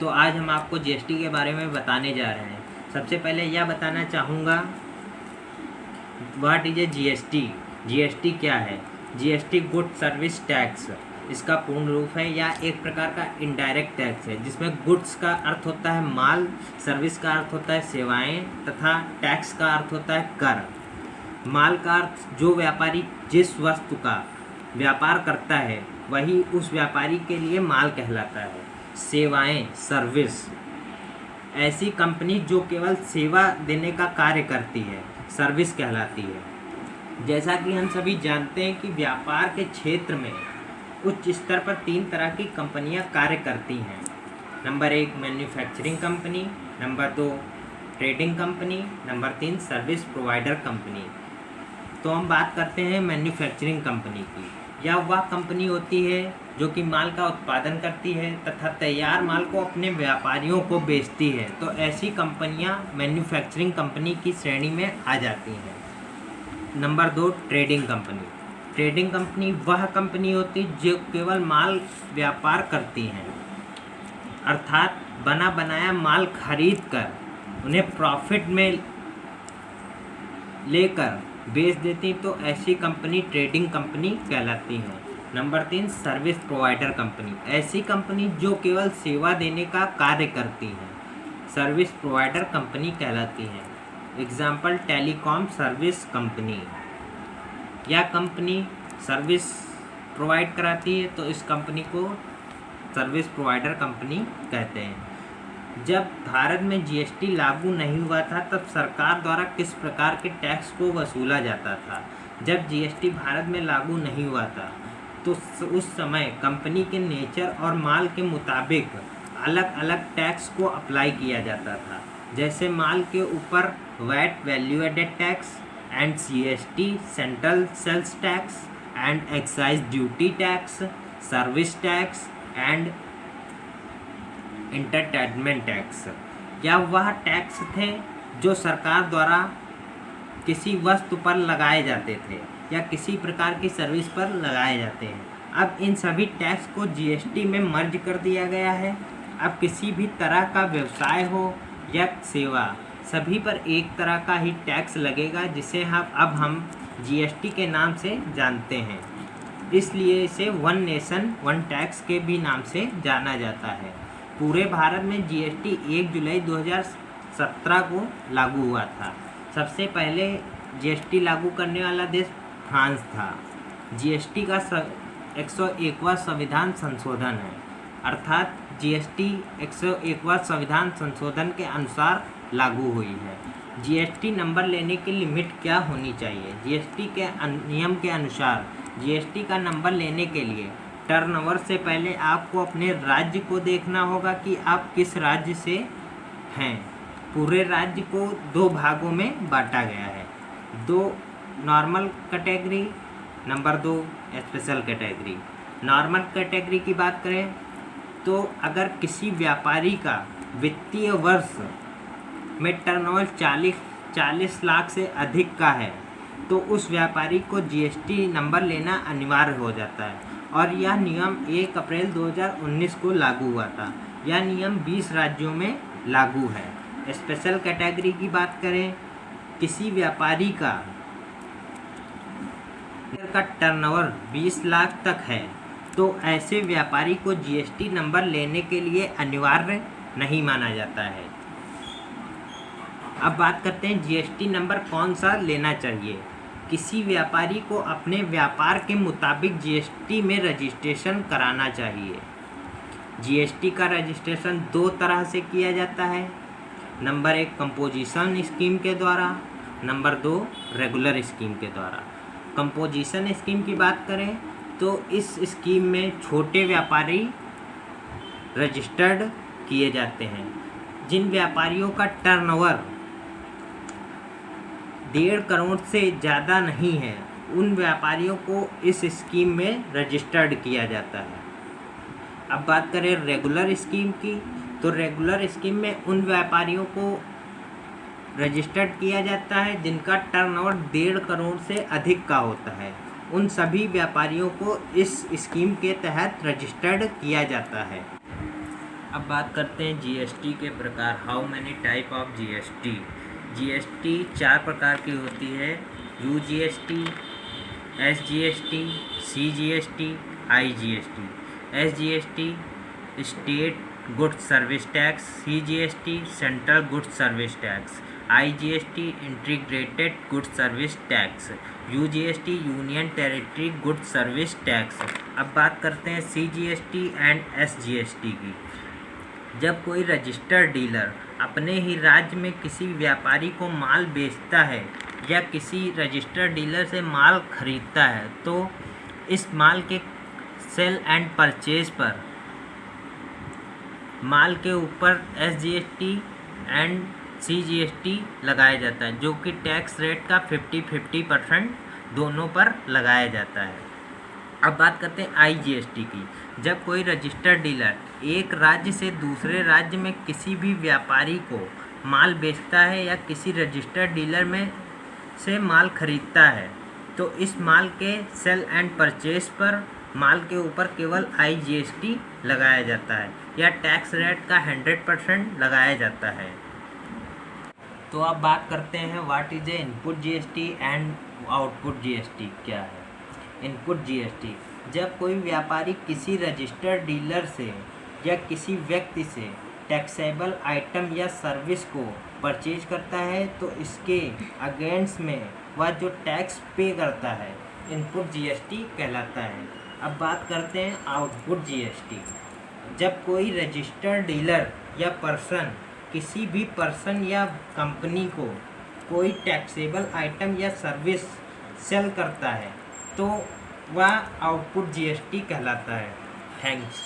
तो आज हम आपको जीएसटी के बारे में बताने जा रहे हैं। सबसे पहले यह बताना चाहूँगा what is a GST. GST क्या है? जीएसटी गुड सर्विस टैक्स इसका पूर्ण रूप है, या एक प्रकार का इनडायरेक्ट टैक्स है जिसमें गुड्स का अर्थ होता है माल, सर्विस का अर्थ होता है सेवाएं तथा टैक्स का अर्थ होता है कर। माल का अर्थ जो व्यापारी जिस वस्तु का व्यापार करता है वही उस व्यापारी के लिए माल कहलाता है। सेवाएं सर्विस, ऐसी कंपनी जो केवल सेवा देने का कार्य करती है सर्विस कहलाती है। जैसा कि हम सभी जानते हैं कि व्यापार के क्षेत्र में उच्च स्तर पर 3 तरह की कंपनियां कार्य करती हैं। Number 1 manufacturing company, number 2 trading company, number 3 service provider company. तो हम बात करते हैं मैन्युफैक्चरिंग कंपनी की। यह वह कंपनी होती है जो कि माल का उत्पादन करती है तथा तैयार माल को अपने व्यापारियों को बेचती है। तो ऐसी कंपनियां मैन्युफैक्चरिंग कंपनी की श्रेणी में आ जाती हैं। Number 2 trading company. Trading company वह कंपनी होती है जो केवल माल व्यापार करती हैं, अर्थात बना बनाया माल खरीद कर उन्हें प्रॉफिट में लेकर बेच देती, तो ऐसी कंपनी ट्रेडिंग कंपनी कहलाती है। Number 3 service provider company. ऐसी कंपनी जो केवल सेवा देने का कार्य करती है सर्विस प्रोवाइडर कंपनी कहलाती है। Example telecom service company. यह कंपनी सर्विस प्रोवाइड कराती है तो इस कंपनी को सर्विस प्रोवाइडर कंपनी कहते हैं। जब भारत में जीएसटी लागू नहीं हुआ था तब सरकार द्वारा किस प्रकार के टैक्स को वसूला जाता था? जब जीएसटी भारत में लागू नहीं हुआ था तो उस समय कंपनी के नेचर और माल के मुताबिक अलग अलग टैक्स को अप्लाई किया जाता था। जैसे माल के ऊपर VAT value added tax and CST central sales tax and excise duty tax, service tax and entertainment tax. या वह टैक्स थे जो सरकार द्वारा किसी वस्तु पर लगाए जाते थे या किसी प्रकार की सर्विस पर लगाए जाते हैं। अब इन सभी टैक्स को जीएसटी में मर्ज कर दिया गया है। अब किसी भी तरह का व्यवसाय हो या सेवा, सभी पर एक तरह का ही टैक्स लगेगा जिसे हम जीएसटी के नाम से जानते हैं। इसलिए इसे वन नेशन वन टैक्स के भी नाम से जाना जाता है। पूरे भारत में जीएसटी 1 जुलाई 2017 को लागू हुआ था। सबसे पहले जीएसटी लागू करने वाला देश फ्रांस था। जीएसटी का 101वां संविधान संशोधन है, अर्थात जीएसटी 101वां संविधान संशोधन के अनुसार लागू हुई है। जीएसटी नंबर लेने की लिमिट क्या होनी चाहिए? जीएसटी के नियम के अनुसार जीएसटी का नंबर लेने के लिए टर्नओवर से पहले आपको अपने राज्य को देखना होगा कि आप किस राज्य से हैं। पूरे राज्य को 2 भागों में बांटा गया है, 2 normal category, number 2 special category. Normal category की बात करें तो अगर किसी व्यापारी का वित्तीय वर्ष में टर्नओवर 40 लाख से अधिक का है तो उस व्यापारी को जीएसटी नंबर लेना अनिवार्य हो जाता है, और यह नियम 1 अप्रैल 2019 को लागू हुआ था। यह नियम 20 राज्यों में लागू है। स्पेशल कैटेगरी की बात करें, किसी व्यापारी का टर्नओवर 20 लाख तक है तो ऐसे व्यापारी को जीएसटी नंबर लेने के लिए अनिवार्य नहीं माना जाता है। अब बात करते हैं जीएसटी नंबर कौन सा लेना चाहिए। किसी व्यापारी को अपने व्यापार के मुताबिक जीएसटी में रजिस्ट्रेशन कराना चाहिए। जीएसटी का रजिस्ट्रेशन 2 तरह से किया जाता है। नंबर 1 कंपोजिशन स्कीम के द्वारा, नंबर 2 रेगुलर स्कीम के द्वारा। कंपोजिशन स्कीम की बात करें तो इस स्कीम में छोटे व्यापारी रजिस्टर्ड किए जाते हैं। जिन व्यापारियों का टर्नओवर 1.5 करोड़ से ज़्यादा नहीं है उन व्यापारियों को इस स्कीम में रजिस्टर्ड किया जाता है। अब बात करें रेगुलर स्कीम की, तो रेगुलर स्कीम में उन व्यापारियों को रजिस्टर्ड किया जाता है जिनका टर्नओवर 1.5 करोड़ से अधिक का होता है। उन सभी व्यापारियों को इस स्कीम के तहत रजिस्टर्ड किया जाता है। अब बात करते हैं जीएसटी के प्रकार। How many type of GST. GST 4 प्रकार की होती है। यूजीएसटी, SGST, CGST, IGST. SGST state goods service tax, CGST central goods service tax, IGST integrated goods service tax, यूजीएसटी union territory goods service tax. अब बात करते हैं सीजीएसटी एंड एसजीएसटी की। जब कोई रजिस्टर्ड डीलर अपने ही राज्य में किसी व्यापारी को माल बेचता है या किसी रजिस्टर्ड डीलर से माल खरीदता है तो इस माल के सेल एंड परचेज पर माल के ऊपर एसजीएसटी एंड सीजीएसटी लगाया जाता है, जो कि टैक्स रेट का 50-50% दोनों पर लगाया जाता है। अब बात करते हैं आईजीएसटी की। जब कोई रजिस्टर्ड डीलर एक राज्य से दूसरे राज्य में किसी भी व्यापारी को माल बेचता है या किसी रजिस्टर्ड डीलर में से माल खरीदता है तो इस माल के सेल एंड परचेज पर माल के ऊपर केवल आईजीएसटी लगाया जाता है या टैक्स रेट का 100% लगाया जाता है। तो अब बात करते हैं what is a input GST and output GST क्या है। इनपुट जीएसटी, जब कोई व्यापारी किसी रजिस्टर्ड डीलर से या किसी व्यक्ति से टैक्सेबल आइटम या सर्विस को परचेज करता है तो इसके अगेंस्ट में वह जो टैक्स पे करता है इनपुट जीएसटी कहलाता है। अब बात करते हैं आउटपुट जीएसटी। जब कोई रजिस्टर्ड डीलर या पर्सन किसी भी पर्सन या कंपनी को कोई टैक्सेबल आइटम या सर्विस सेल करता है तो वह आउटपुट जीएसटी कहलाता है। थैंक्स।